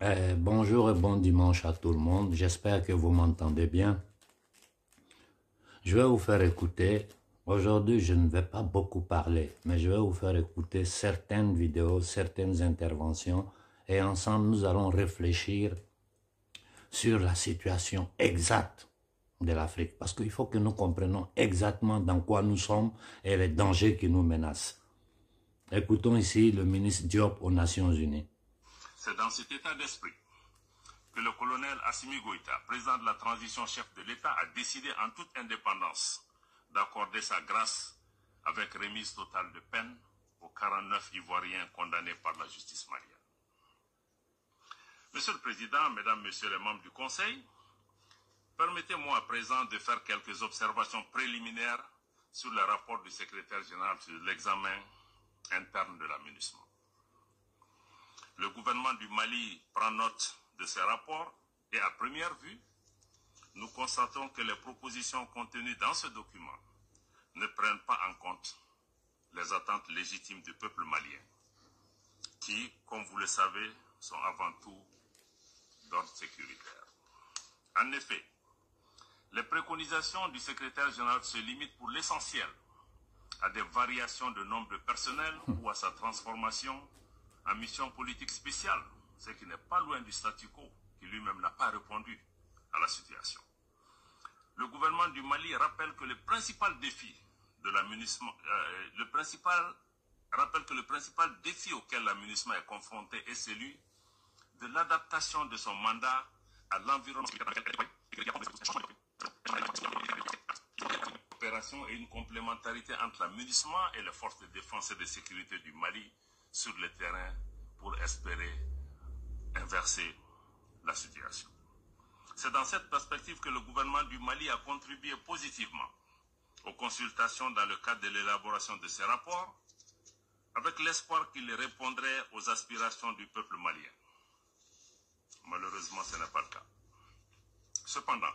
Bonjour et bon dimanche à tout le monde. J'espère que vous m'entendez bien. Je vais vous faire écouter. Aujourd'hui, je ne vais pas beaucoup parler, mais je vais vous faire écouter certaines vidéos, certaines interventions et ensemble, nous allons réfléchir sur la situation exacte de l'Afrique. Parce qu'il faut que nous comprenions exactement dans quoi nous sommes et les dangers qui nous menacent. Écoutons ici le ministre Diop aux Nations Unies. C'est dans cet état d'esprit que le colonel Assimi Goïta, président de la transition chef de l'État, a décidé en toute indépendance d'accorder sa grâce avec remise totale de peine aux 49 Ivoiriens condamnés par la justice malienne. Monsieur le Président, Mesdames, Messieurs les membres du Conseil, permettez-moi à présent de faire quelques observations préliminaires sur le rapport du secrétaire général sur l'examen interne de l'aménagement. Le gouvernement du Mali prend note de ces rapports et à première vue, nous constatons que les propositions contenues dans ce document ne prennent pas en compte les attentes légitimes du peuple malien, qui, comme vous le savez, sont avant tout d'ordre sécuritaire. En effet, les préconisations du secrétaire général se limitent pour l'essentiel à des variations de nombre de personnel ou à sa transformation en mission politique spéciale, ce qui n'est pas loin du statu quo, qui lui-même n'a pas répondu à la situation. Le gouvernement du Mali rappelle que le principal défi de l'aménagement, le principal défi auquel l'aménagement est confronté est celui de l'adaptation de son mandat à l'environnement opération et une complémentarité entre l'aménagement et les forces de défense et de sécurité du Mali sur le terrain pour espérer inverser la situation. C'est dans cette perspective que le gouvernement du Mali a contribué positivement aux consultations dans le cadre de l'élaboration de ces rapports, avec l'espoir qu'ils répondraient aux aspirations du peuple malien. Malheureusement, ce n'est pas le cas. Cependant,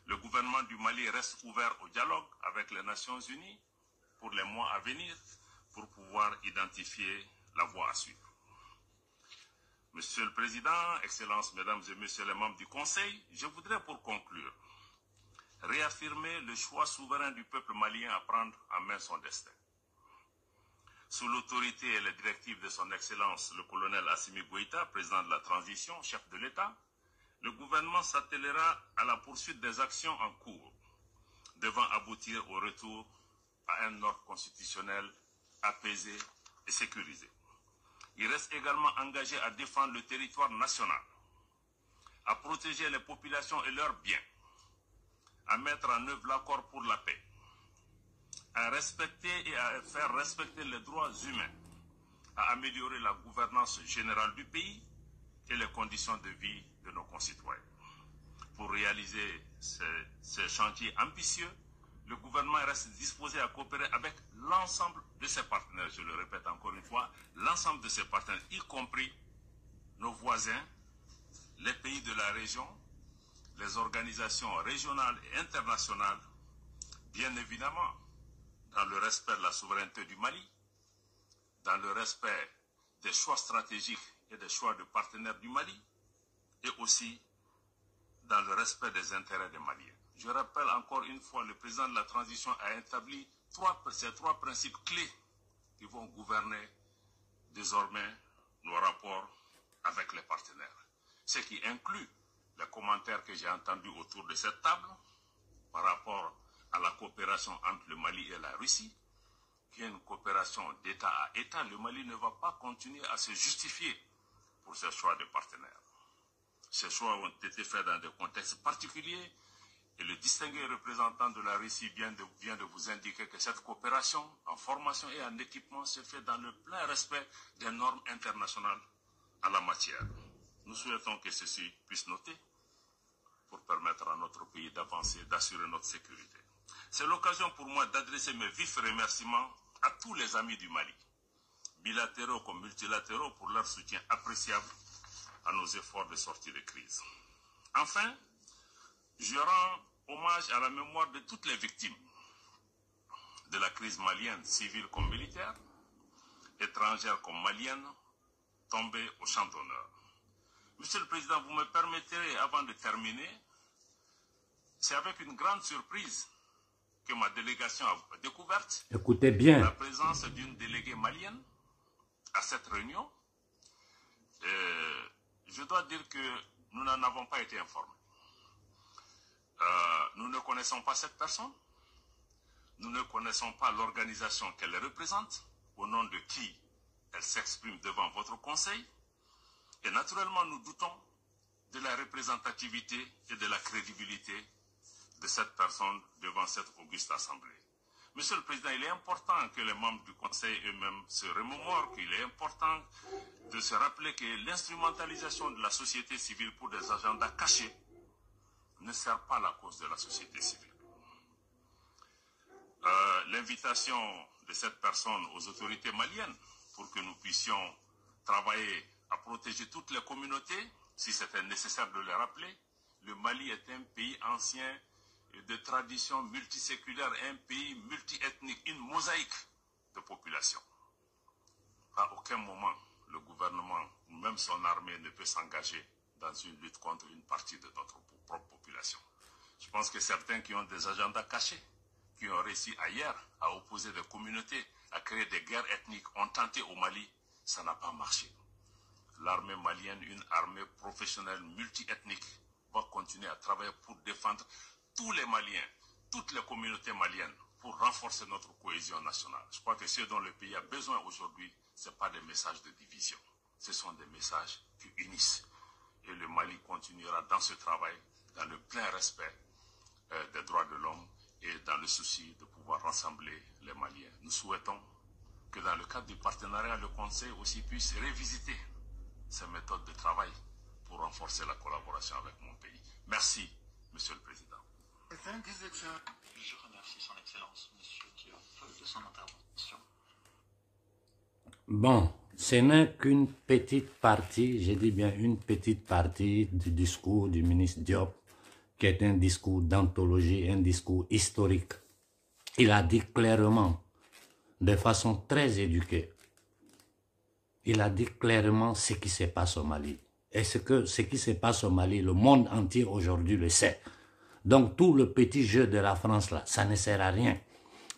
le gouvernement du Mali reste ouvert au dialogue avec les Nations Unies pour les mois à venir pour pouvoir identifier la voie à suivre. Monsieur le Président, Excellences, Mesdames et Messieurs les membres du Conseil, je voudrais pour conclure réaffirmer le choix souverain du peuple malien à prendre en main son destin. Sous l'autorité et les directives de son Excellence le colonel Assimi Goïta, président de la transition, chef de l'État, le gouvernement s'attellera à la poursuite des actions en cours, devant aboutir au retour à un ordre constitutionnel apaisé et sécurisé. Il reste également engagé à défendre le territoire national, à protéger les populations et leurs biens, à mettre en œuvre l'accord pour la paix, à respecter et à faire respecter les droits humains, à améliorer la gouvernance générale du pays et les conditions de vie de nos concitoyens. Pour réaliser ces chantiers ambitieux, le gouvernement reste disposé à coopérer avec l'ensemble de ses partenaires, je le répète encore une fois, l'ensemble de ses partenaires, y compris nos voisins, les pays de la région, les organisations régionales et internationales, bien évidemment, dans le respect de la souveraineté du Mali, dans le respect des choix stratégiques et des choix de partenaires du Mali, et aussi dans le respect des intérêts des Maliens. Je rappelle encore une fois, le président de la transition a établi ces trois principes clés qui vont gouverner désormais nos rapports avec les partenaires. Ce qui inclut les commentaires que j'ai entendus autour de cette table par rapport à la coopération entre le Mali et la Russie, qui est une coopération d'État à État. Le Mali ne va pas continuer à se justifier pour ses choix de partenaires. Ces choix ont été faits dans des contextes particuliers et le distingué représentant de la Russie vient de vous indiquer que cette coopération en formation et en équipement se fait dans le plein respect des normes internationales en la matière. Nous souhaitons que ceci puisse noter pour permettre à notre pays d'avancer, d'assurer notre sécurité. C'est l'occasion pour moi d'adresser mes vifs remerciements à tous les amis du Mali, bilatéraux comme multilatéraux, pour leur soutien appréciable à nos efforts de sortie de crise. Enfin, je rends hommage à la mémoire de toutes les victimes de la crise malienne, civile comme militaire, étrangère comme malienne, tombées au champ d'honneur. Monsieur le Président, vous me permettrez, avant de terminer, c'est avec une grande surprise que ma délégation a découverte Écoutez bien. la présence d'une déléguée malienne à cette réunion. Je dois dire que nous n'en avons pas été informés. Nous ne connaissons pas cette personne. Nous ne connaissons pas l'organisation qu'elle représente, au nom de qui elle s'exprime devant votre conseil. Et naturellement, nous doutons de la représentativité et de la crédibilité de cette personne devant cette auguste assemblée. Monsieur le Président, il est important que les membres du Conseil eux-mêmes se remémorent qu'il est important de se rappeler que l'instrumentalisation de la société civile pour des agendas cachés ne sert pas la cause de la société civile. L'invitation de cette personne aux autorités maliennes pour que nous puissions travailler à protéger toutes les communautés, si c'était nécessaire de le rappeler. Le Mali est un pays ancien de tradition multiséculaire, un pays multiethnique, une mosaïque de population. À aucun moment, le gouvernement ou même son armée ne peut s'engager dans une lutte contre une partie de notre propre population. Je pense que certains qui ont des agendas cachés, qui ont réussi ailleurs à opposer des communautés, à créer des guerres ethniques, ont tenté au Mali, ça n'a pas marché. L'armée malienne, une armée professionnelle multiethnique, va continuer à travailler pour défendre tous les Maliens, toutes les communautés maliennes, pour renforcer notre cohésion nationale. Je crois que ce dont le pays a besoin aujourd'hui, ce n'est pas des messages de division, ce sont des messages qui unissent. Et le Mali continuera dans ce travail, dans le plein respect des droits de l'homme et dans le souci de pouvoir rassembler les Maliens. Nous souhaitons que dans le cadre du partenariat, le Conseil aussi puisse revisiter ses méthodes de travail pour renforcer la collaboration avec mon pays. Merci, Monsieur le Président. Je remercie son Excellence, Monsieur Diop, de son intervention. Bon, ce n'est qu'une petite partie, je dis bien une petite partie du discours du ministre Diop, qui est un discours d'anthologie, un discours historique. Il a dit clairement, de façon très éduquée, il a dit clairement ce qui se passe au Mali. Et ce qui se passe au Mali, le monde entier aujourd'hui le sait. Donc tout le petit jeu de la France là, ça ne sert à rien.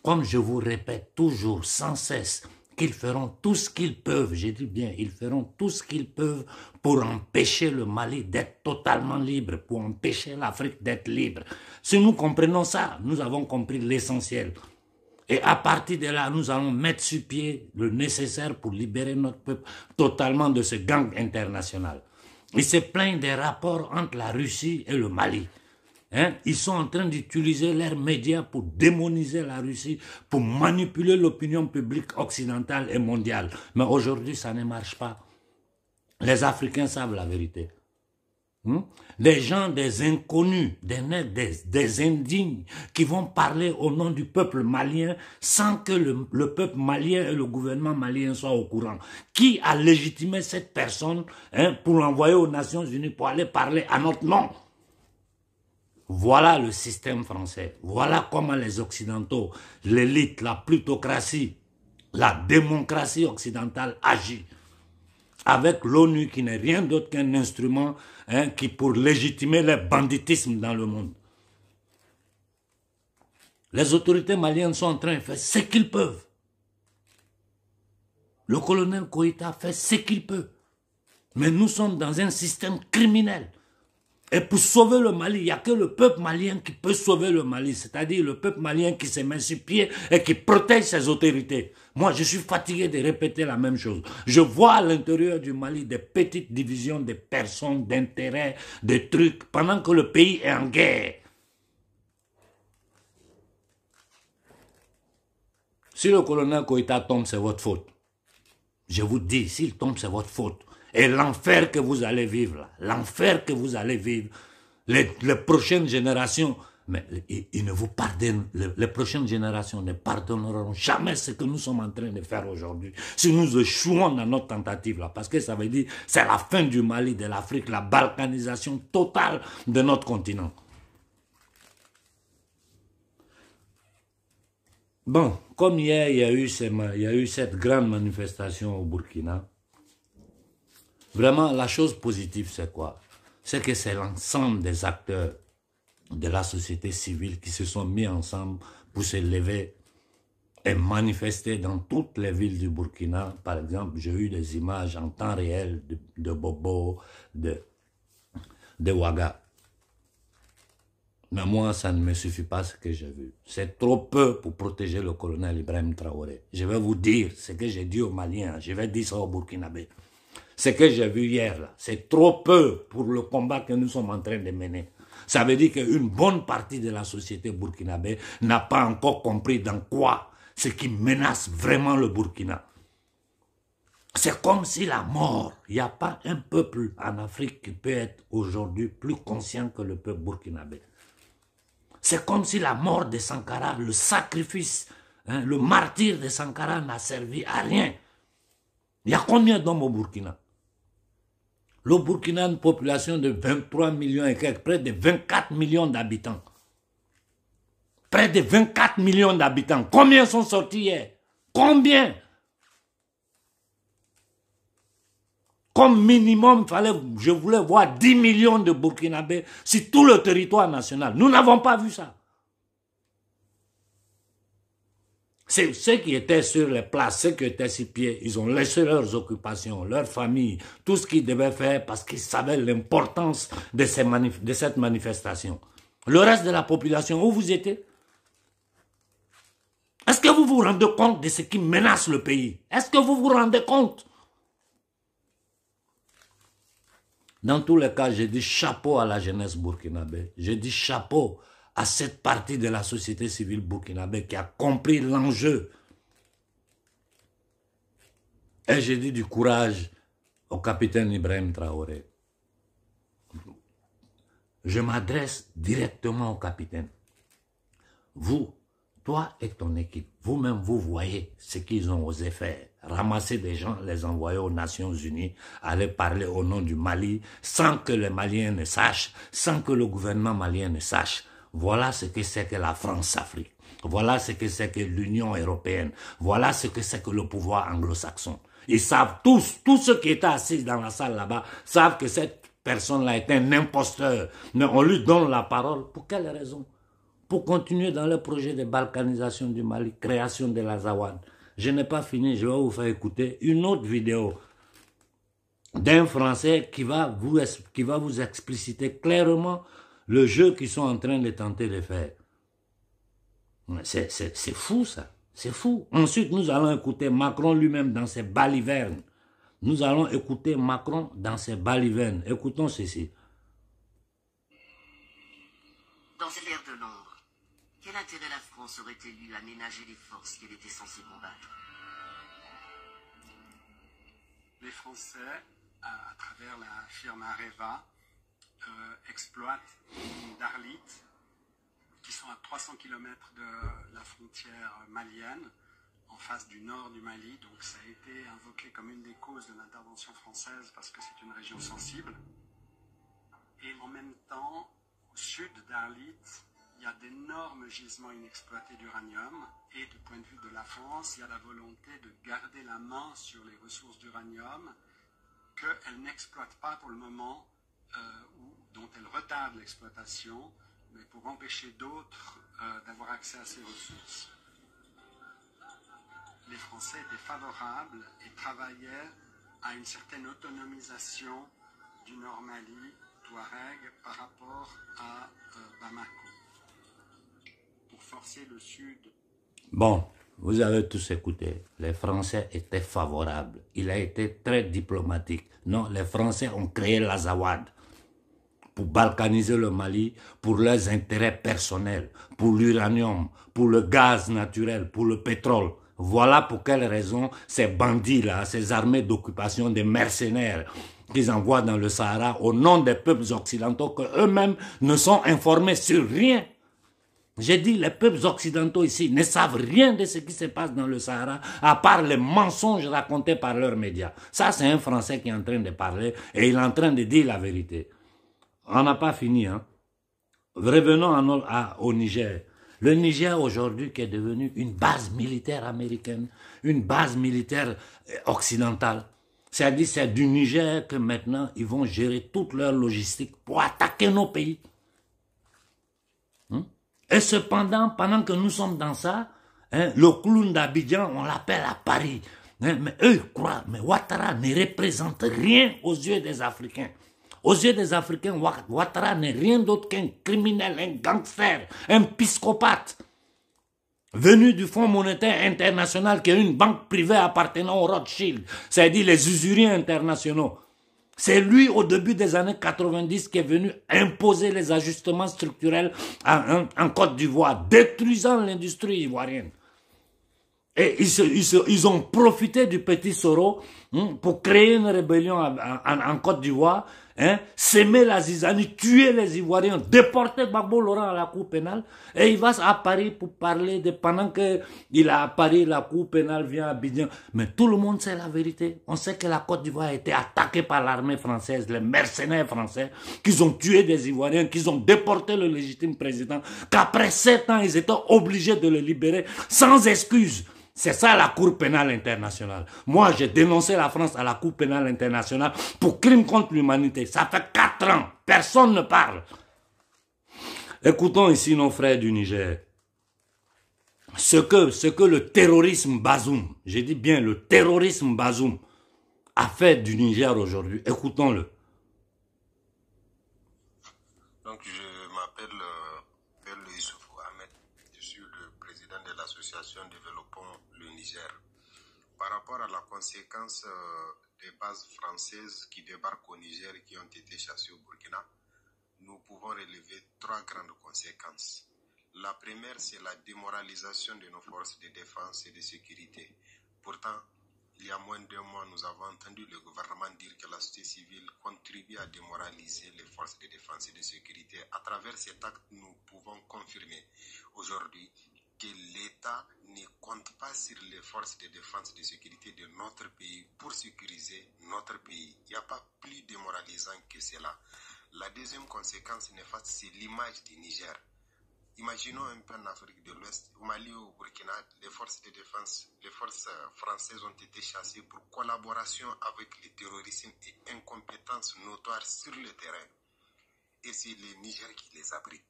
Comme je vous répète toujours, sans cesse, qu'ils feront tout ce qu'ils peuvent, je dis bien, ils feront tout ce qu'ils peuvent pour empêcher le Mali d'être totalement libre, pour empêcher l'Afrique d'être libre. Si nous comprenons ça, nous avons compris l'essentiel. Et à partir de là, nous allons mettre sur pied le nécessaire pour libérer notre peuple totalement de ce gang international. Ils se plaignent des rapports entre la Russie et le Mali. Ils sont en train d'utiliser leurs médias pour démoniser la Russie, pour manipuler l'opinion publique occidentale et mondiale. Mais aujourd'hui, ça ne marche pas. Les Africains savent la vérité. Des gens, des inconnus, des indignes qui vont parler au nom du peuple malien sans que le peuple malien et le gouvernement malien soient au courant. Qui a légitimé cette personne pour l'envoyer aux Nations Unies pour aller parler à notre nom? Voilà le système français. Voilà comment les Occidentaux, l'élite, la plutocratie, la démocratie occidentale agit. Avec l'ONU qui n'est rien d'autre qu'un instrument qui pour légitimer le banditisme dans le monde. Les autorités maliennes sont en train de faire ce qu'ils peuvent. Le colonel Koïta fait ce qu'il peut. Mais nous sommes dans un système criminel. Et pour sauver le Mali, il n'y a que le peuple malien qui peut sauver le Mali. C'est-à-dire le peuple malien qui se met sur pied et qui protège ses autorités. Moi, je suis fatigué de répéter la même chose. Je vois à l'intérieur du Mali des petites divisions de personnes, d'intérêts, de trucs, pendant que le pays est en guerre. Si le colonel Koïta tombe, c'est votre faute. Je vous dis, s'il tombe, c'est votre faute. Et l'enfer que vous allez vivre, l'enfer que vous allez vivre, les prochaines générations, mais ils ne vous pardonnent, les prochaines générations ne pardonneront jamais ce que nous sommes en train de faire aujourd'hui. Si nous échouons dans notre tentative là, parce que ça veut dire c'est la fin du Mali, de l'Afrique, la balkanisation totale de notre continent. Bon, comme hier, il y a eu cette grande manifestation au Burkina, Vraiment, la chose positive, c'est quoi? C'est que c'est l'ensemble des acteurs de la société civile qui se sont mis ensemble pour se lever et manifester dans toutes les villes du Burkina. Par exemple, j'ai eu des images en temps réel de Bobo, de Ouaga. Mais moi, ça ne me suffit pas ce que j'ai vu. C'est trop peu pour protéger le colonel Ibrahim Traoré. Je vais vous dire ce que j'ai dit aux Maliens, je vais dire ça aux Burkinabés. Ce que j'ai vu hier, c'est trop peu pour le combat que nous sommes en train de mener. Ça veut dire qu'une bonne partie de la société burkinabé n'a pas encore compris dans quoi ce qui menace vraiment le Burkina. C'est comme si la mort, il n'y a pas un peuple en Afrique qui peut être aujourd'hui plus conscient que le peuple burkinabé. C'est comme si la mort de Sankara, le sacrifice, le martyre de Sankara n'a servi à rien. Il y a combien d'hommes au Burkina? Le Burkina a une population de 23 millions et quelques, près de 24 millions d'habitants. Près de 24 millions d'habitants. Combien sont sortis hier? Combien? Comme minimum, je voulais voir 10 millions de Burkinabés sur tout le territoire national. Nous n'avons pas vu ça. C'est ceux qui étaient sur les places, ceux qui étaient sur pied, ils ont laissé leurs occupations, leurs familles, tout ce qu'ils devaient faire parce qu'ils savaient l'importance de cette manifestation. Le reste de la population, où vous étiez? Est-ce que vous vous rendez compte de ce qui menace le pays? Est-ce que vous vous rendez compte? Dans tous les cas, j'ai dit chapeau à la jeunesse burkinabé. J'ai dit chapeau à cette partie de la société civile burkinabé qui a compris l'enjeu. Et j'ai dit du courage au capitaine Ibrahim Traoré. Je m'adresse directement au capitaine. Vous, toi et ton équipe, vous-même, vous voyez ce qu'ils ont osé faire. Ramasser des gens, les envoyer aux Nations Unies, aller parler au nom du Mali, sans que les Maliens ne sachent, sans que le gouvernement malien ne sache. Voilà ce que c'est que la France-Afrique. Voilà ce que c'est que l'Union européenne. Voilà ce que c'est que le pouvoir anglo-saxon. Ils savent tous ceux qui étaient assis dans la salle là-bas, savent que cette personne-là est un imposteur. Mais on lui donne la parole. Pour quelle raison? Pour continuer dans le projet de balkanisation du Mali, création de l'Azawad. Je n'ai pas fini, je vais vous faire écouter une autre vidéo d'un Français qui va vous expliciter clairement le jeu qu'ils sont en train de tenter de faire. C'est fou ça, c'est fou. Ensuite, nous allons écouter Macron lui-même dans ses balivernes. Nous allons écouter Macron dans ses balivernes. Écoutons ceci. Dans cette ère de l'ombre, quel intérêt la France aurait-elle eu à ménager les forces qu'elle était censée combattre? Les Français, à travers la firme Areva, exploitent Darlit, qui sont à 300 km de la frontière malienne, en face du nord du Mali. Donc ça a été invoqué comme une des causes de l'intervention française parce que c'est une région sensible. Et en même temps, au sud d'Arlit, il y a d'énormes gisements inexploités d'uranium. Et du point de vue de la France, il y a la volonté de garder la main sur les ressources d'uranium qu'elle n'exploite pas pour le moment, dont elle retarde l'exploitation, mais pour empêcher d'autres d'avoir accès à ces ressources. Les Français étaient favorables et travaillaient à une certaine autonomisation du Nord Mali, Touareg, par rapport à Bamako, pour forcer le Sud. Bon, vous avez tous écouté. Les Français étaient favorables. Il a été très diplomatique. Non, les Français ont créé l'Azawad pour balkaniser le Mali, pour leurs intérêts personnels, pour l'uranium, pour le gaz naturel, pour le pétrole. Voilà pour quelle raison ces bandits-là, ces armées d'occupation, des mercenaires qu'ils envoient dans le Sahara au nom des peuples occidentaux qu'eux-mêmes ne sont informés sur rien. J'ai dit, les peuples occidentaux ici ne savent rien de ce qui se passe dans le Sahara, à part les mensonges racontés par leurs médias. Ça, c'est un Français qui est en train de parler et il est en train de dire la vérité. On n'a pas fini, hein. Revenons au Niger. Le Niger aujourd'hui qui est devenu une base militaire américaine, une base militaire occidentale. C'est-à-dire, c'est du Niger que maintenant, ils vont gérer toute leur logistique pour attaquer nos pays. Et cependant, pendant que nous sommes dans ça, le clown d'Abidjan, on l'appelle à Paris. Mais eux croient, mais Ouattara ne représente rien aux yeux des Africains. Aux yeux des Africains, Ouattara n'est rien d'autre qu'un criminel, un gangster, un psychopathe, venu du Fonds monétaire international, qui est une banque privée appartenant au Rothschild, c'est-à-dire les usuriers internationaux. C'est lui, au début des années 90, qui est venu imposer les ajustements structurels en Côte d'Ivoire, détruisant l'industrie ivoirienne. Et ils ont profité du petit Soro pour créer une rébellion en Côte d'Ivoire, s'aimer la zizanie, tuer les Ivoiriens, déporter Gbagbo Laurent à la cour pénale. Et il va à Paris pour parler de pendant qu'il est à Paris, la cour pénale vient à Abidjan. Mais tout le monde sait la vérité. On sait que la Côte d'Ivoire a été attaquée par l'armée française, les mercenaires français, qu'ils ont tué des Ivoiriens, qu'ils ont déporté le légitime président, qu'après 7 ans, ils étaient obligés de le libérer sans excuse. C'est ça la Cour pénale internationale. Moi, j'ai dénoncé la France à la Cour pénale internationale pour crime contre l'humanité. Ça fait 4 ans. Personne ne parle. Écoutons ici nos frères du Niger. Ce que le terrorisme Bazoum, j'ai dit bien le terrorisme Bazoum, a fait du Niger aujourd'hui. Écoutons-le. Donc, je m'appelle Bello Issoufou Ahmed. Je suis le président de l'association Développons le Niger. Par rapport à la conséquence des bases françaises qui débarquent au Niger et qui ont été chassées au Burkina, nous pouvons relever 3 grandes conséquences. La première, c'est la démoralisation de nos forces de défense et de sécurité. Pourtant, il y a moins d'1 mois, nous avons entendu le gouvernement dire que la société civile contribue à démoraliser les forces de défense et de sécurité. À travers cet acte, nous pouvons confirmer aujourd'hui que l'État ne compte pas sur les forces de défense et de sécurité de notre pays pour sécuriser notre pays. Il n'y a pas plus démoralisant que cela. La deuxième conséquence néfaste, c'est l'image du Niger. Imaginons un peu en Afrique de l'Ouest, au Mali ou au Burkina, les forces de défense, les forces françaises ont été chassées pour collaboration avec le terrorisme et incompétence notoire sur le terrain. Et c'est le Niger qui les abrite.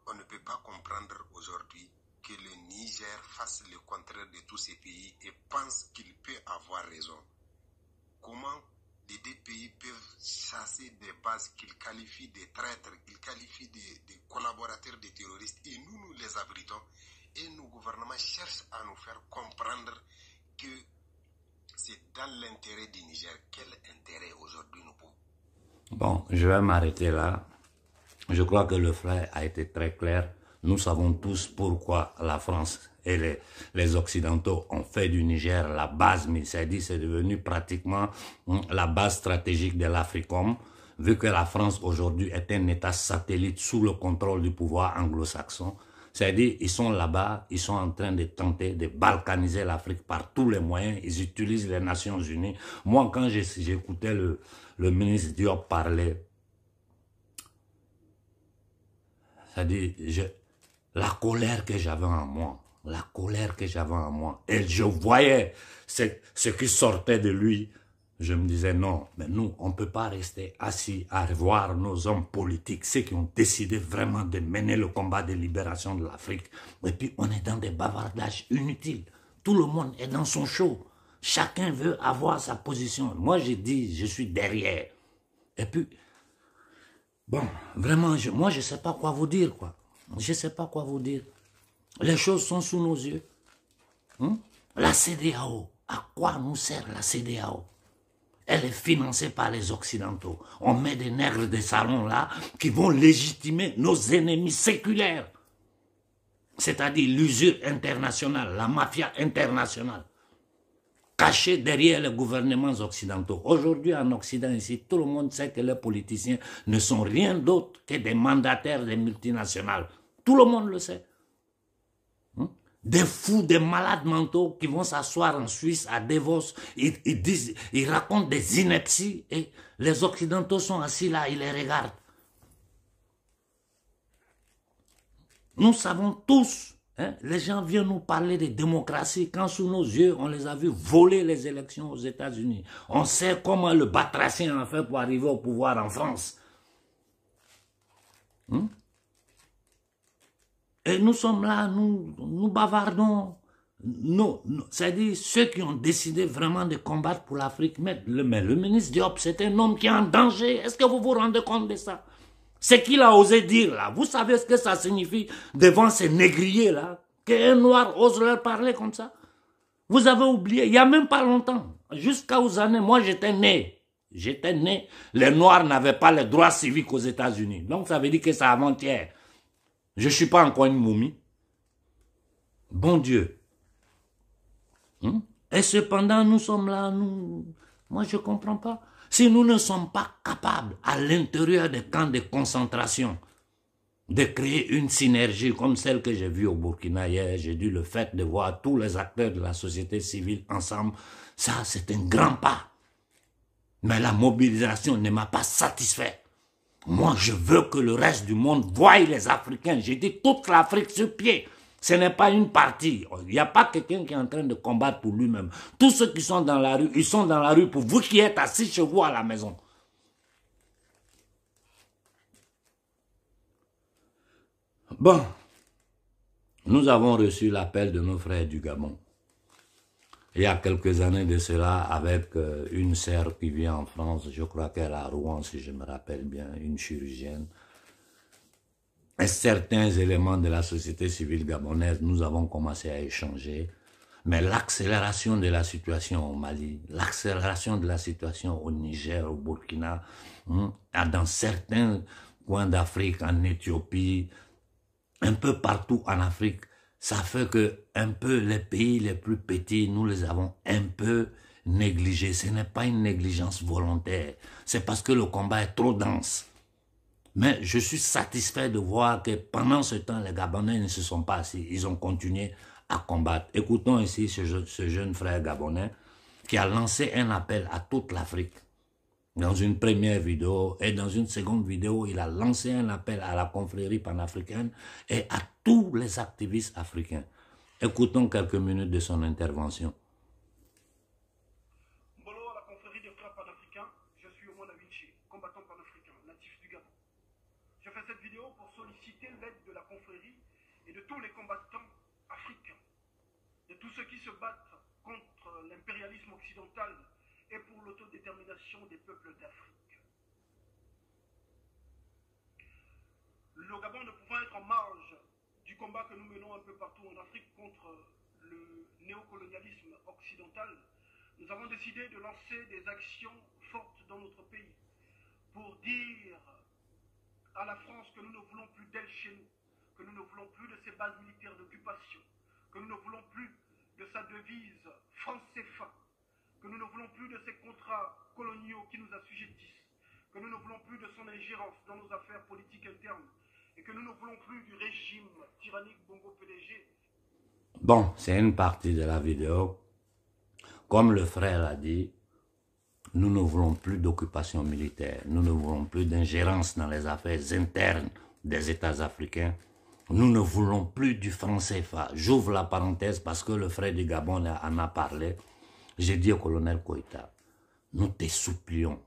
On ne peut pas comprendre aujourd'hui que le Niger fasse le contraire de tous ces pays et pense qu'il peut avoir raison. Comment les 2 pays peuvent chasser des bases qu'ils qualifient de traîtres, qu'ils qualifient de collaborateurs de terroristes et nous les abritons et nos gouvernements cherchent à nous faire comprendre que c'est dans l'intérêt du Niger. Quel intérêt aujourd'hui nous pouvons? Bon, je vais m'arrêter là. Je crois que le frère a été très clair. Nous savons tous pourquoi la France et les Occidentaux ont fait du Niger la base, mais c'est-à-dire c'est devenu pratiquement la base stratégique de l'Africom, vu que la France aujourd'hui est un État satellite sous le contrôle du pouvoir anglo-saxon. C'est-à-dire ils sont là-bas, ils sont en train de tenter de balkaniser l'Afrique par tous les moyens. Ils utilisent les Nations Unies. Moi, quand j'écoutais le ministre Diop parler, c'est-à-dire la colère que j'avais en moi, et je voyais ce qui sortait de lui, je me disais non, mais nous, on ne peut pas rester assis à voir nos hommes politiques, ceux qui ont décidé vraiment de mener le combat de libération de l'Afrique, et puis on est dans des bavardages inutiles, tout le monde est dans son show, chacun veut avoir sa position, moi j'ai dit, je suis derrière, et puis, bon, vraiment, moi je ne sais pas quoi vous dire, quoi. Je ne sais pas quoi vous dire. Les choses sont sous nos yeux. La CEDEAO, à quoi nous sert la CEDEAO? Elle est financée par les Occidentaux. On met des nègres de salon là qui vont légitimer nos ennemis séculaires. C'est-à-dire l'usure internationale, la mafia internationale, cachée derrière les gouvernements occidentaux. Aujourd'hui, en Occident, ici, tout le monde sait que les politiciens ne sont rien d'autre que des mandataires des multinationales. Tout le monde le sait. Des fous, des malades mentaux qui vont s'asseoir en Suisse, à Davos, ils racontent des inepties et les Occidentaux sont assis là, ils les regardent. Nous savons tous Hein? Les gens viennent nous parler de démocratie quand sous nos yeux, on les a vus voler les élections aux États-Unis. On sait comment le batracien a fait pour arriver au pouvoir en France. Hein? Et nous sommes là, nous bavardons. C'est-à-dire ceux qui ont décidé vraiment de combattre pour l'Afrique. Mais le ministre Diop, c'est un homme qui est en danger. Est-ce que vous vous rendez compte de ça? Ce qu'il a osé dire là, vous savez ce que ça signifie devant ces négriers là, qu'un noir ose leur parler comme ça? Vous avez oublié, il n'y a même pas longtemps, jusqu'aux années, moi j'étais né, les noirs n'avaient pas les droits civiques aux États-Unis. Donc ça veut dire que c'est avant-hier. Je ne suis pas encore une momie. Bon Dieu. Et cependant, nous sommes là, moi je ne comprends pas. Si nous ne sommes pas capables, à l'intérieur des camps de concentration, de créer une synergie comme celle que j'ai vue au Burkina hier, j'ai dit le fait de voir tous les acteurs de la société civile ensemble, ça c'est un grand pas. Mais la mobilisation ne m'a pas satisfait. Moi je veux que le reste du monde voie les Africains. J'ai dit toute l'Afrique sur pied. Ce n'est pas une partie. Il n'y a pas quelqu'un qui est en train de combattre pour lui-même. Tous ceux qui sont dans la rue, ils sont dans la rue pour vous qui êtes assis chez vous à la maison. Bon, nous avons reçu l'appel de nos frères du Gabon. Il y a quelques années de cela, avec une sœur qui vit en France, je crois qu'elle est à Rouen, si je me rappelle bien, une chirurgienne. Et certains éléments de la société civile gabonaise, nous avons commencé à échanger. Mais l'accélération de la situation au Mali, l'accélération de la situation au Niger, au Burkina, dans certains coins d'Afrique, en Éthiopie, un peu partout en Afrique, ça fait que un peu les pays les plus petits, nous les avons un peu négligés. Ce n'est pas une négligence volontaire, c'est parce que le combat est trop dense. Mais je suis satisfait de voir que pendant ce temps, les Gabonais ne se sont pas assis. Ils ont continué à combattre. Écoutons ici ce jeune frère gabonais qui a lancé un appel à toute l'Afrique. Dans une première vidéo et dans une seconde vidéo, il a lancé un appel à la confrérie panafricaine et à tous les activistes africains. Écoutons quelques minutes de son intervention. Ceux qui se battent contre l'impérialisme occidental et pour l'autodétermination des peuples d'Afrique. Le Gabon ne pouvant être en marge du combat que nous menons un peu partout en Afrique contre le néocolonialisme occidental, nous avons décidé de lancer des actions fortes dans notre pays pour dire à la France que nous ne voulons plus d'elle chez nous, que nous ne voulons plus de ses bases militaires d'occupation, que nous ne voulons plus de sa devise franc CFA, que nous ne voulons plus de ses contrats coloniaux qui nous assujettissent, que nous ne voulons plus de son ingérence dans nos affaires politiques internes et que nous ne voulons plus du régime tyrannique Bongo PDG. Bon, c'est une partie de la vidéo. Comme le frère a dit, nous ne voulons plus d'occupation militaire, nous ne voulons plus d'ingérence dans les affaires internes des États africains. Nous ne voulons plus du franc CFA. J'ouvre la parenthèse parce que le frère du Gabon en a parlé. J'ai dit au colonel Koïta, nous te supplions.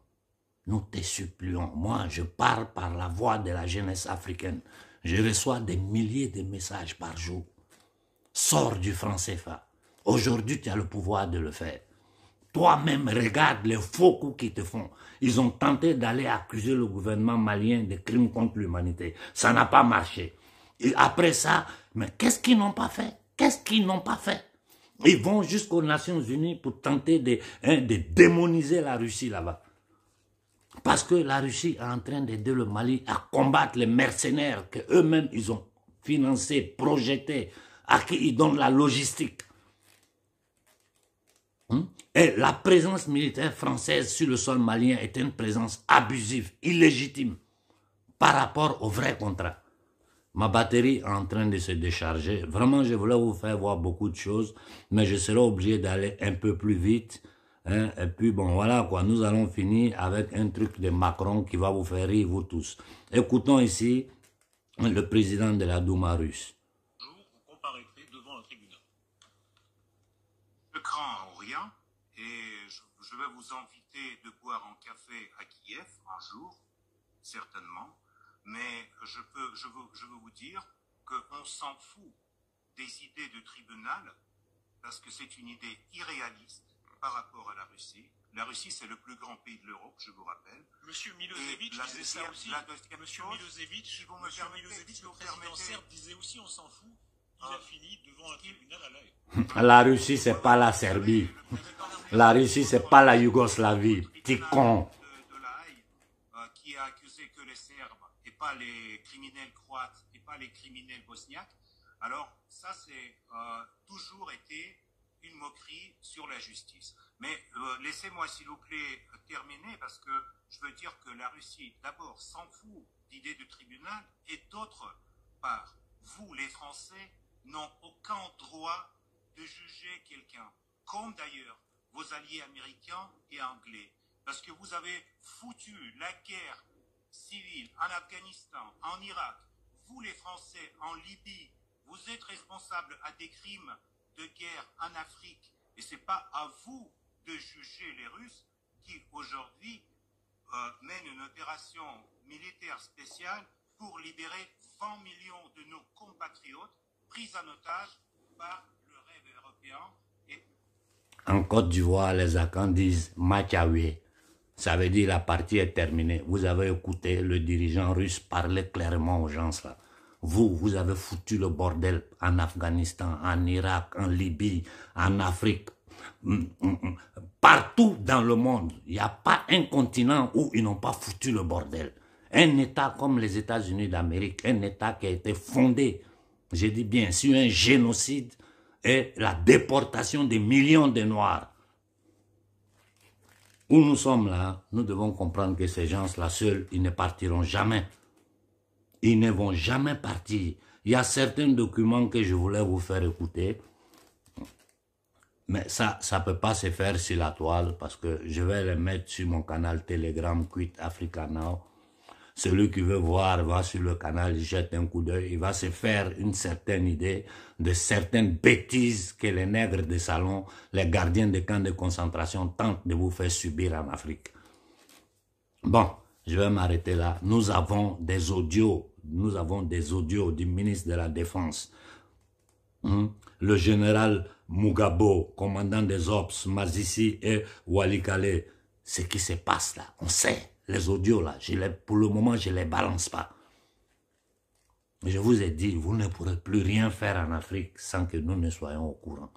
Moi, je parle par la voix de la jeunesse africaine. Je reçois des milliers de messages par jour. Sors du franc CFA. Aujourd'hui, tu as le pouvoir de le faire. Toi-même, regarde les faux coups qu'ils te font. Ils ont tenté d'aller accuser le gouvernement malien de crimes contre l'humanité. Ça n'a pas marché. Et après ça, mais qu'est-ce qu'ils n'ont pas fait? Ils vont jusqu'aux Nations Unies pour tenter de démoniser la Russie là-bas. Parce que la Russie est en train d'aider le Mali à combattre les mercenaires qu'eux-mêmes ils ont financés, projetés, à qui ils donnent la logistique. Et la présence militaire française sur le sol malien est une présence abusive, illégitime, par rapport au vrai contrat. Ma batterie est en train de se décharger. Vraiment, je voulais vous faire voir beaucoup de choses, mais je serai obligé d'aller un peu plus vite. Et puis, bon, voilà quoi. Nous allons finir avec un truc de Macron qui va vous faire rire, vous tous. Écoutons ici le président de la Douma russe. Vous comparez je vais vous inviter de boire un café à Kiev un jour, certainement, mais je veux vous dire qu'on s'en fout des idées de tribunal, parce que c'est une idée irréaliste par rapport à la Russie. La Russie, c'est le plus grand pays de l'Europe, je vous rappelle. Monsieur Milosevic disait ça aussi. Monsieur Milosevic, le président serbe, disait aussi on s'en fout. Il a fini devant un tribunal à l'AE. La Russie, c'est pas la Serbie. La Russie, c'est pas la Yougoslavie. Petit con. De la Haye, qui a accusé que les Serbes et pas les criminels croates et pas les criminels bosniaques. Alors, ça, c'est toujours été une moquerie sur la justice. Mais laissez-moi, s'il vous plaît, terminer, parce que je veux dire que la Russie, d'abord, s'en fout d'idée de tribunal, et d'autre part, vous, les Français, n'ont aucun droit de juger quelqu'un, comme d'ailleurs vos alliés américains et anglais, parce que vous avez foutu la guerre civile en Afghanistan, en Irak, vous, les Français, en Libye, vous êtes responsables à des crimes de guerre en Afrique, et ce n'est pas à vous de juger les Russes qui, aujourd'hui, mènent une opération militaire spéciale pour libérer 20 millions de nos compatriotes pris en otage par le rêve européen. En Côte d'Ivoire, les Akans disent « Machaoué ». Ça veut dire la partie est terminée. Vous avez écouté le dirigeant russe parler clairement aux gens là. Vous avez foutu le bordel en Afghanistan, en Irak, en Libye, en Afrique, partout dans le monde. Il n'y a pas un continent où ils n'ont pas foutu le bordel. Un État comme les États-Unis d'Amérique, un État qui a été fondé, je dis bien, sur un génocide et la déportation des millions de Noirs. Où nous sommes là, nous devons comprendre que ces gens-là seuls, ils ne partiront jamais. Ils ne vont jamais partir. Il y a certains documents que je voulais vous faire écouter, mais ça ne peut pas se faire sur la toile parce que je vais les mettre sur mon canal Telegram Quit Africa Now. Celui qui veut voir va sur le canal, il jette un coup d'œil, il va se faire une certaine idée de certaines bêtises que les nègres de salon, les gardiens de camps de concentration tentent de vous faire subir en Afrique. Bon, je vais m'arrêter là. Nous avons des audios du ministre de la Défense. Le général Mugabo, commandant des Ops, Mazissi et Walikale. Ce qui se passe là, on sait. Les audios là, pour le moment, je ne les balance pas. Je vous ai dit, vous ne pourrez plus rien faire en Afrique sans que nous ne soyons au courant.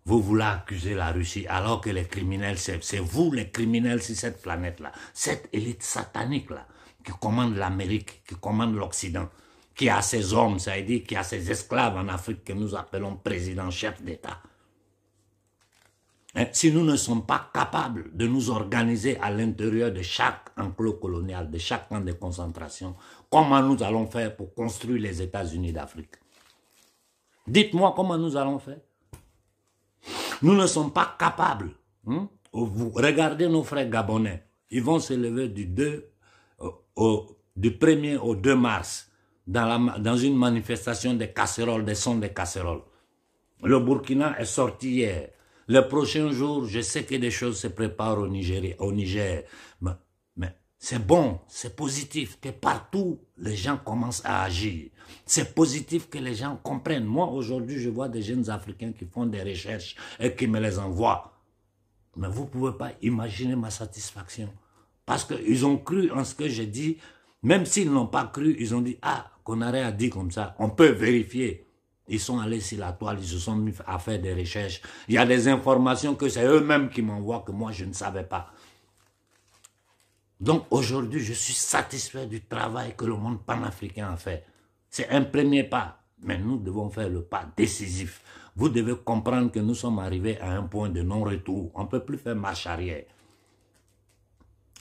Vous voulez accuser la Russie alors que les criminels, c'est vous les criminels sur cette planète-là. Cette élite satanique-là qui commande l'Amérique, qui commande l'Occident, qui a ses hommes, ça veut dire qui a ses esclaves en Afrique que nous appelons président, chef d'État. Si nous ne sommes pas capables de nous organiser à l'intérieur de chaque enclos colonial, de chaque camp de concentration, comment nous allons faire pour construire les États-Unis d'Afrique? Dites-moi comment nous allons faire. Nous ne sommes pas capables. Vous regardez nos frères gabonais. Ils vont se lever du 1er au 2 mars dans une manifestation des casseroles, des sons des casseroles. Le Burkina est sorti hier. Les prochains jours, je sais que des choses se préparent au Niger. Mais c'est bon, c'est positif que partout, les gens commencent à agir. C'est positif que les gens comprennent. Moi, aujourd'hui, je vois des jeunes Africains qui font des recherches et qui me les envoient. Mais vous ne pouvez pas imaginer ma satisfaction. Parce qu'ils ont cru en ce que j'ai dit. Même s'ils n'ont pas cru, ils ont dit, ah, Konaré a dit comme ça. On peut vérifier. Ils sont allés sur la toile, ils se sont mis à faire des recherches. Il y a des informations que c'est eux-mêmes qui m'envoient que moi je ne savais pas. Donc aujourd'hui, je suis satisfait du travail que le monde panafricain a fait. C'est un premier pas, mais nous devons faire le pas décisif. Vous devez comprendre que nous sommes arrivés à un point de non-retour. On ne peut plus faire marche arrière.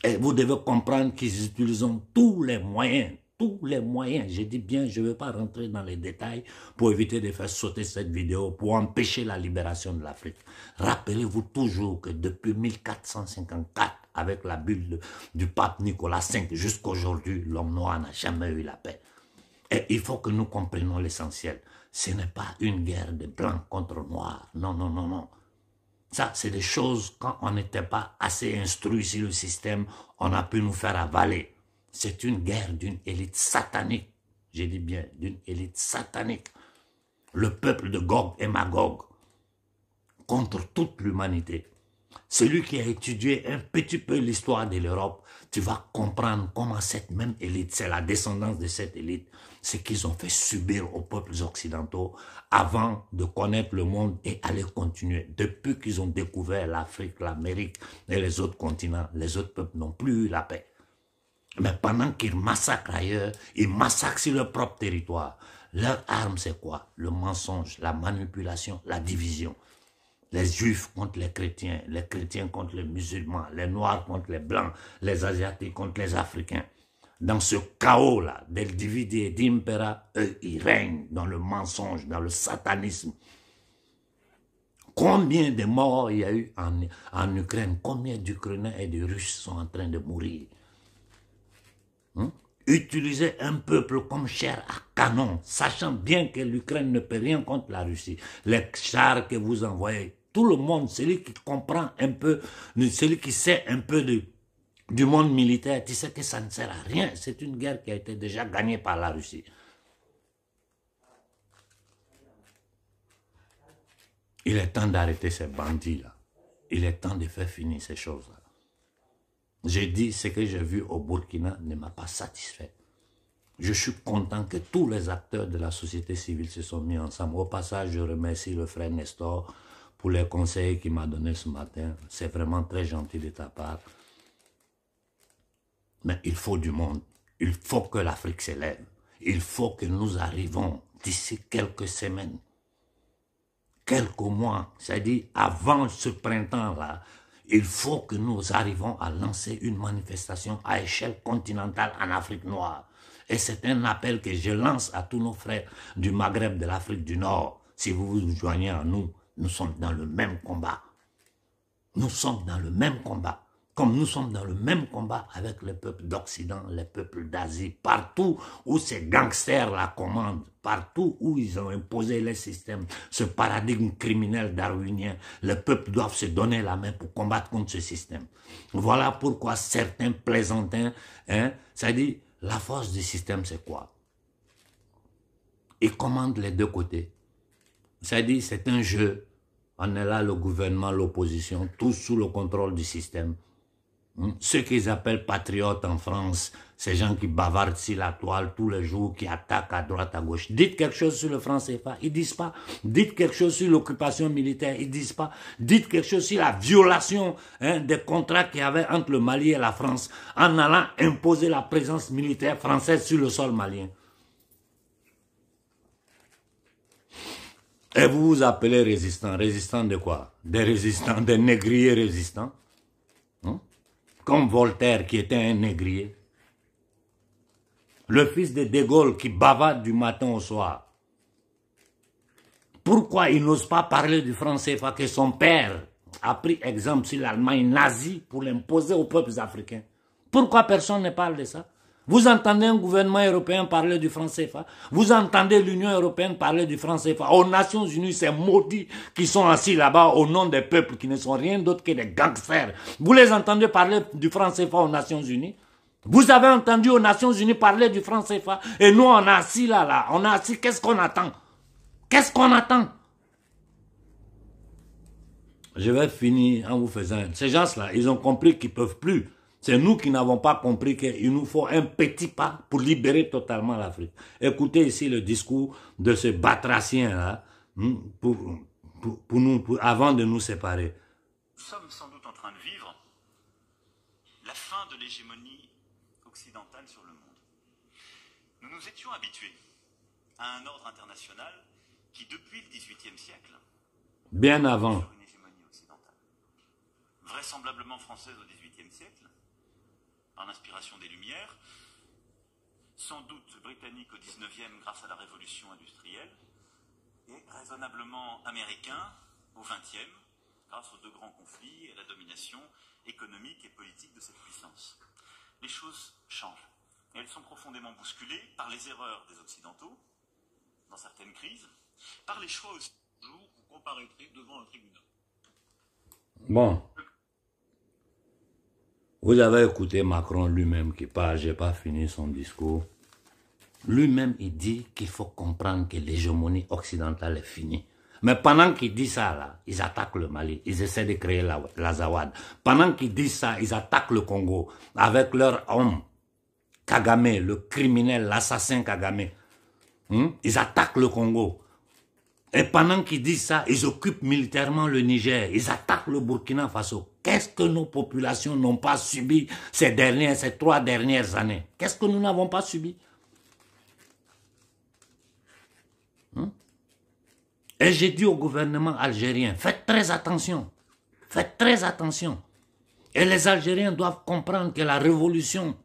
Et vous devez comprendre qu'ils utilisent tous les moyens. Tous les moyens, je dis bien, je ne veux pas rentrer dans les détails pour éviter de faire sauter cette vidéo, pour empêcher la libération de l'Afrique. Rappelez-vous toujours que depuis 1454, avec la bulle du pape Nicolas V jusqu'à aujourd'hui, l'homme noir n'a jamais eu la paix. Et il faut que nous comprenions l'essentiel. Ce n'est pas une guerre de blanc contre noir. Non, non, non, non. Ça, c'est des choses, quand on n'était pas assez instruit sur le système, on a pu nous faire avaler. C'est une guerre d'une élite satanique. J'ai dit bien, d'une élite satanique. Le peuple de Gog et Magog contre toute l'humanité. Celui qui a étudié un petit peu l'histoire de l'Europe, tu vas comprendre comment cette même élite, c'est la descendance de cette élite, ce qu'ils ont fait subir aux peuples occidentaux avant de connaître le monde et aller continuer. Depuis qu'ils ont découvert l'Afrique, l'Amérique et les autres continents, les autres peuples n'ont plus eu la paix. Mais pendant qu'ils massacrent ailleurs, ils massacrent sur leur propre territoire. Leur arme, c'est quoi? Le mensonge, la manipulation, la division. Les juifs contre les chrétiens contre les musulmans, les noirs contre les blancs, les asiatiques contre les africains. Dans ce chaos-là, del divide et d'impera, eux, ils règnent dans le mensonge, dans le satanisme. Combien de morts il y a eu en Ukraine? Combien d'Ukrainiens et de Russes sont en train de mourir? Utiliser un peuple comme chair à canon, sachant bien que l'Ukraine ne peut rien contre la Russie. Les chars que vous envoyez, tout le monde, celui qui comprend un peu, celui qui sait un peu du monde militaire, tu sais que ça ne sert à rien. C'est une guerre qui a été déjà gagnée par la Russie. Il est temps d'arrêter ces bandits-là. Il est temps de faire finir ces choses-là. J'ai dit, ce que j'ai vu au Burkina ne m'a pas satisfait. Je suis content que tous les acteurs de la société civile se sont mis ensemble. Au passage, je remercie le frère Nestor pour les conseils qu'il m'a donnés ce matin. C'est vraiment très gentil de ta part. Mais il faut du monde. Il faut que l'Afrique s'élève. Il faut que nous arrivons d'ici quelques semaines, quelques mois, c'est-à-dire avant ce printemps-là, il faut que nous arrivons à lancer une manifestation à échelle continentale en Afrique noire. Et c'est un appel que je lance à tous nos frères du Maghreb, de l'Afrique du Nord. Si vous vous joignez à nous, nous sommes dans le même combat. Nous sommes dans le même combat. Comme nous sommes dans le même combat avec les peuples d'Occident, les peuples d'Asie, partout où ces gangsters la commandent, partout où ils ont imposé les systèmes, ce paradigme criminel darwinien, les peuples doivent se donner la main pour combattre contre ce système. Voilà pourquoi certains plaisantins, c'est-à-dire la force du système, c'est quoi? Ils commandent les deux côtés. C'est-à-dire c'est un jeu. On est là, le gouvernement, l'opposition, tous sous le contrôle du système. Ceux qu'ils appellent patriotes en France, ces gens qui bavardent sur la toile tous les jours, qui attaquent à droite, à gauche. Dites quelque chose sur le franc CFA, ils disent pas. Dites quelque chose sur l'occupation militaire, ils disent pas. Dites quelque chose sur la violation des contrats qu'il y avait entre le Mali et la France, en allant imposer la présence militaire française sur le sol malien. Et vous vous appelez résistants. Résistants de quoi? Des résistants, des négriers résistants. Comme Voltaire qui était un négrier. Le fils de Gaulle qui bavarde du matin au soir. Pourquoi il n'ose pas parler du franc CFA que son père a pris exemple sur l'Allemagne nazie pour l'imposer aux peuples africains? Pourquoi personne ne parle de ça? Vous entendez un gouvernement européen parler du franc CFA? Vous entendez l'Union européenne parler du franc CFA? Aux Nations Unies, ces maudits qui sont assis là-bas au nom des peuples qui ne sont rien d'autre que des gangsters. Vous les entendez parler du franc CFA aux Nations Unies? Vous avez entendu aux Nations Unies parler du franc CFA? Et nous, on est assis là, on est assis, qu'est-ce qu'on attend? Qu'est-ce qu'on attend? Je vais finir en vous faisant... Ces gens-là, ils ont compris qu'ils ne peuvent plus. C'est nous qui n'avons pas compris qu'il nous faut un petit pas pour libérer totalement l'Afrique. Écoutez ici le discours de ce batracien-là avant de nous séparer. Nous sommes sans doute en train de vivre la fin de l'hégémonie occidentale sur le monde. Nous nous étions habitués à un ordre international qui, depuis le XVIIIe siècle, bien avant, sur une hégémonie occidentale, vraisemblablement française au XVIIIe siècle, par l'inspiration des Lumières, sans doute britannique au XIXe grâce à la révolution industrielle, et raisonnablement américain au XXe grâce aux deux grands conflits et la domination économique et politique de cette puissance. Les choses changent, et elles sont profondément bousculées par les erreurs des Occidentaux, dans certaines crises, par les choix aussi. Un jour, vous comparaîtrez devant un tribunal. Bon. Vous avez écouté Macron lui-même qui parle, je n'ai pas fini son discours. Lui-même, il dit qu'il faut comprendre que l'hégémonie occidentale est finie. Mais pendant qu'il dit ça, là, ils attaquent le Mali, ils essaient de créer l'Azawad. Pendant qu'ils disent ça, ils attaquent le Congo avec leur homme, Kagame, le criminel, l'assassin Kagame. Ils attaquent le Congo. Et pendant qu'ils disent ça, ils occupent militairement le Niger, ils attaquent le Burkina Faso. Qu'est-ce que nos populations n'ont pas subi ces 3 dernières années? Qu'est-ce que nous n'avons pas subi? Et j'ai dit au gouvernement algérien, faites très attention. Faites très attention. Et les Algériens doivent comprendre que la révolution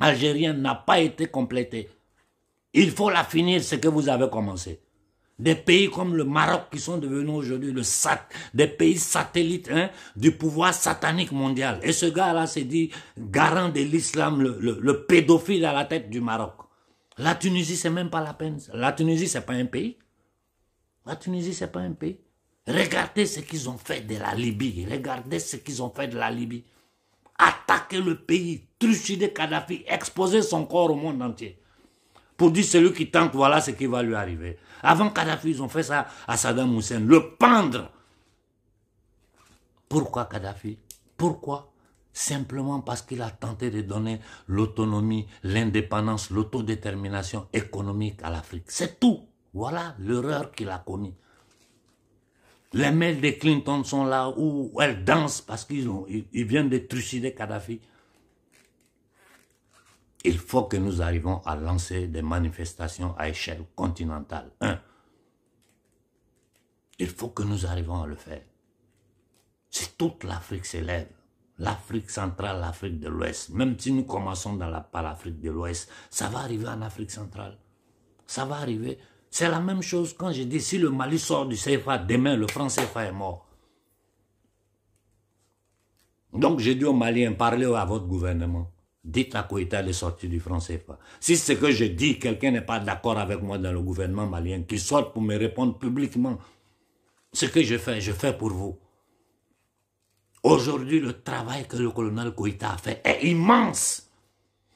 algérienne n'a pas été complétée. Il faut la finir, ce que vous avez commencé. Des pays comme le Maroc qui sont devenus aujourd'hui des pays satellites du pouvoir satanique mondial. Et ce gars-là s'est dit garant de l'islam, le pédophile à la tête du Maroc. La Tunisie, c'est même pas la peine. La Tunisie, c'est pas un pays. La Tunisie, c'est pas un pays. Regardez ce qu'ils ont fait de la Libye. Regardez ce qu'ils ont fait de la Libye. Attaquer le pays, trucider Kadhafi, exposer son corps au monde entier. Pour dire celui qui tente, voilà ce qui va lui arriver. Avant Kadhafi, ils ont fait ça à Saddam Hussein, le pendre. Pourquoi Kadhafi? Pourquoi? Simplement parce qu'il a tenté de donner l'autonomie, l'indépendance, l'autodétermination économique à l'Afrique. C'est tout. Voilà l'erreur qu'il a commise. Les mails de Clinton sont là où elles dansent parce qu'ils viennent de trucider Kadhafi. Il faut que nous arrivions à lancer des manifestations à échelle continentale. Il faut que nous arrivions à le faire. Si toute l'Afrique s'élève, l'Afrique centrale, l'Afrique de l'Ouest, même si nous commençons par l'Afrique de l'Ouest, ça va arriver en Afrique centrale. Ça va arriver. C'est la même chose quand je dis si le Mali sort du CFA, demain le franc CFA est mort. Donc j'ai dit aux Maliens, parlez à votre gouvernement. Dites à Koïta de sortir du franc CFA. Si ce que je dis, quelqu'un n'est pas d'accord avec moi dans le gouvernement malien, qu'il sorte pour me répondre publiquement. Ce que je fais pour vous. Aujourd'hui, le travail que le colonel Koïta a fait est immense.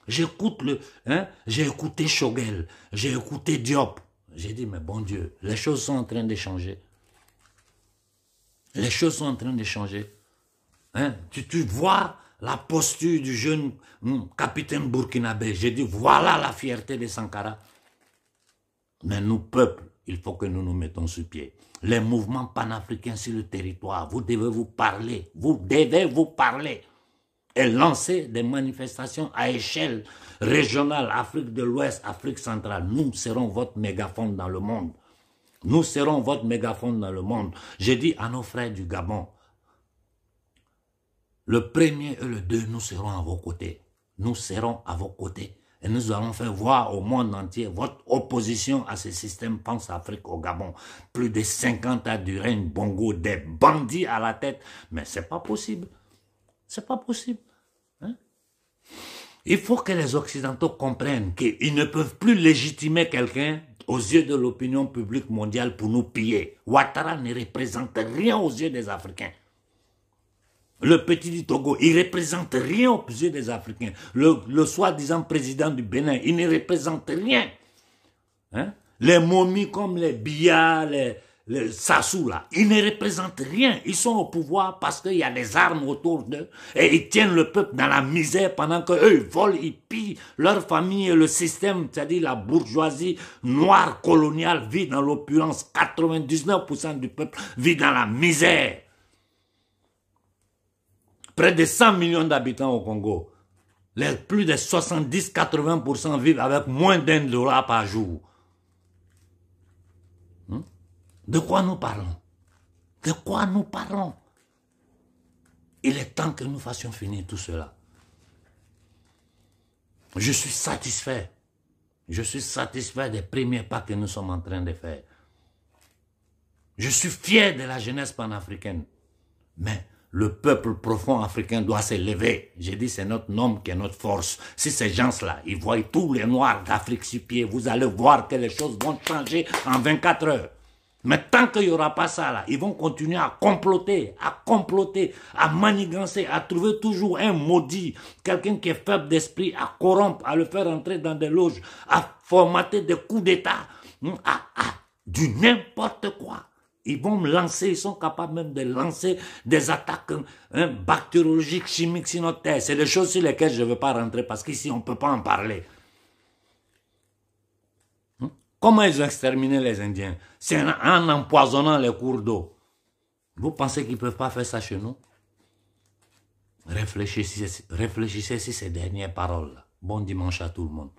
J'ai écouté Choguel, j'ai écouté Diop. J'ai dit, mais bon Dieu, les choses sont en train de changer. Les choses sont en train de changer. Tu vois la posture du jeune capitaine burkinabé. J'ai dit, voilà la fierté de Sankara. Mais nous, peuple, il faut que nous nous mettons sur pied. Les mouvements panafricains sur le territoire, vous devez vous parler. Vous devez vous parler. Et lancer des manifestations à échelle régionale, Afrique de l'Ouest, Afrique centrale. Nous serons votre mégaphone dans le monde. Nous serons votre mégaphone dans le monde. J'ai dit à nos frères du Gabon, le 1er et le 2, nous serons à vos côtés. Nous serons à vos côtés. Et nous allons faire voir au monde entier votre opposition à ce système Pense-Afrique au Gabon. Plus de 50 ans du règne Bongo, des bandits à la tête. Mais c'est pas possible. C'est pas possible. Il faut que les Occidentaux comprennent qu'ils ne peuvent plus légitimer quelqu'un aux yeux de l'opinion publique mondiale pour nous piller. Ouattara ne représente rien aux yeux des Africains. Le petit du Togo, il ne représente rien aux yeux des Africains. Le soi-disant président du Bénin, il ne représente rien. Les momies comme les Biya, les Sassou, là, ils ne représentent rien. Ils sont au pouvoir parce qu'il y a des armes autour d'eux et ils tiennent le peuple dans la misère pendant qu'eux, ils volent, ils pillent leur famille et le système, c'est-à-dire la bourgeoisie noire coloniale vit dans l'opulence. 99% du peuple vit dans la misère. Près de 100 millions d'habitants au Congo. Plus de 70-80% vivent avec moins d'$1 par jour. De quoi nous parlons? De quoi nous parlons? Il est temps que nous fassions finir tout cela. Je suis satisfait. Je suis satisfait des premiers pas que nous sommes en train de faire. Je suis fier de la jeunesse panafricaine. Mais le peuple profond africain doit se lever. J'ai dit c'est notre nom qui est notre force. Si ces gens-là, ils voient tous les noirs d'Afrique sur pied, vous allez voir que les choses vont changer en 24 heures. Mais tant qu'il n'y aura pas ça là, ils vont continuer à comploter, à manigancer, à trouver toujours un maudit, quelqu'un qui est faible d'esprit, à corrompre, à le faire entrer dans des loges, à formater des coups d'État, du n'importe quoi. Ils vont me lancer, ils sont capables même de lancer des attaques bactériologiques, chimiques sur notre terre. C'est des choses sur lesquelles je ne veux pas rentrer parce qu'ici on ne peut pas en parler. Comment ils ont exterminé les Indiens? C'est en empoisonnant les cours d'eau. Vous pensez qu'ils ne peuvent pas faire ça chez nous? Réfléchissez sur ces dernières paroles. Bon dimanche à tout le monde.